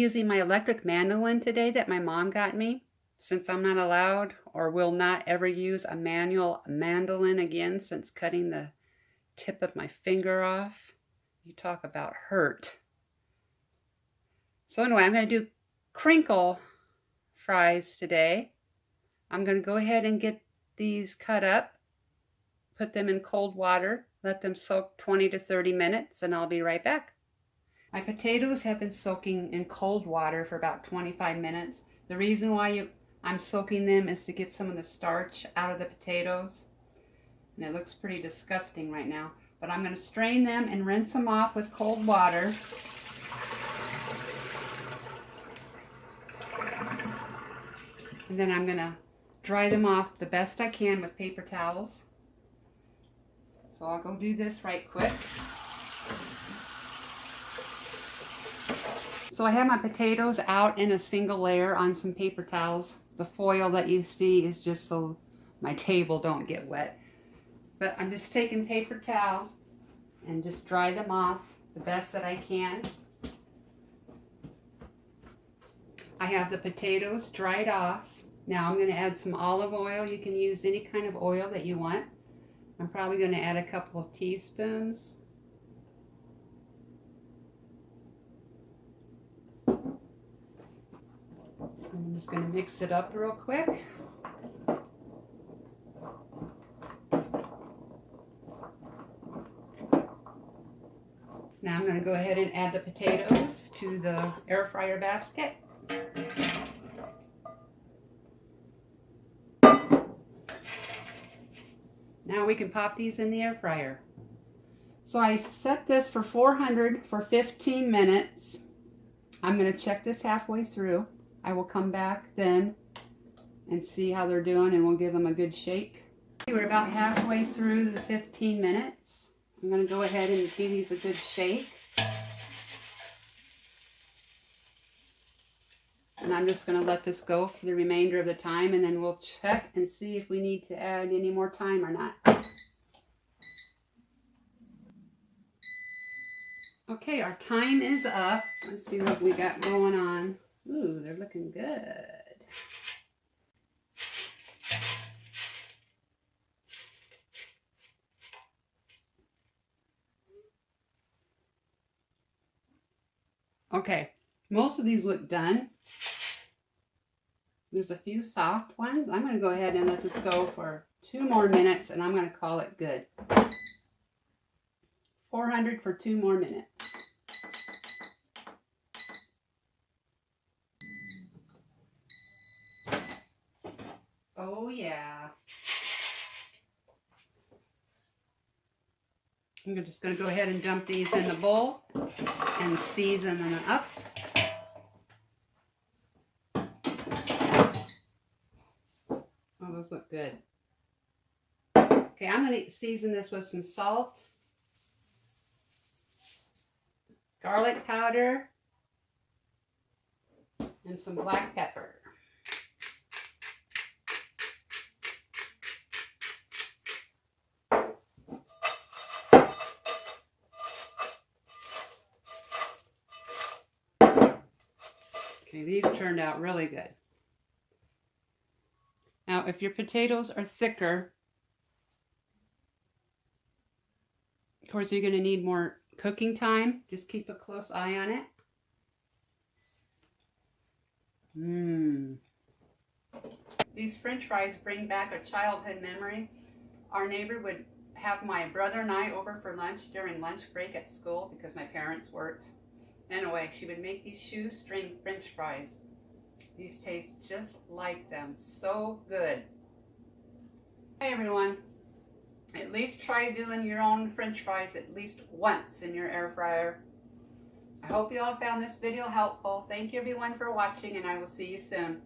using my electric mandolin today that my mom got me, since I'm not allowed or will not ever use a manual mandolin again since cutting the tip of my finger off. You talk about hurt. So anyway, I'm going to do crinkle fries today. I'm going to go ahead and get these cut up, put them in cold water, let them soak 20 to 30 minutes, and I'll be right back. My potatoes have been soaking in cold water for about 25 minutes. The reason why I'm soaking them is to get some of the starch out of the potatoes. And it looks pretty disgusting right now. But I'm going to strain them and rinse them off with cold water. And then I'm going to dry them off the best I can with paper towels. So I'll go do this right quick. So I have my potatoes out in a single layer on some paper towels. The foil that you see is just so my table don't get wet. But I'm just taking paper towel and just dry them off the best that I can. I have the potatoes dried off. Now I'm going to add some olive oil. You can use any kind of oil that you want. I'm probably going to add a couple of teaspoons. I'm just going to mix it up real quick. Now I'm going to go ahead and add the potatoes to the air fryer basket. Now we can pop these in the air fryer. So I set this for 400 for 15 minutes. I'm going to check this halfway through. I will come back then and see how they're doing, and we'll give them a good shake. We're about halfway through the 15 minutes. I'm going to go ahead and give these a good shake. And I'm just going to let this go for the remainder of the time, and then we'll check and see if we need to add any more time or not. Okay, our time is up. Let's see what we got going on. Ooh, they're looking good. Okay, most of these look done. There's a few soft ones. I'm going to go ahead and let this go for 2 more minutes, and I'm going to call it good. 400 for 2 more minutes. Oh yeah. I'm just going to go ahead and dump these in the bowl and season them up. Oh, those look good. Okay, I'm going to season this with some salt, garlic powder, and some black pepper. Okay, these turned out really good. Now, if your potatoes are thicker, of course, you're going to need more cooking time. Just keep a close eye on it. These French fries bring back a childhood memory. Our neighbor would have my brother and I over for lunch during lunch break at school because my parents worked. Anyway, she would make these shoestring French fries. These taste just like them. So good. Hey everyone. At least try doing your own French fries at least once in your air fryer. I hope you all found this video helpful. Thank you everyone for watching, and I will see you soon.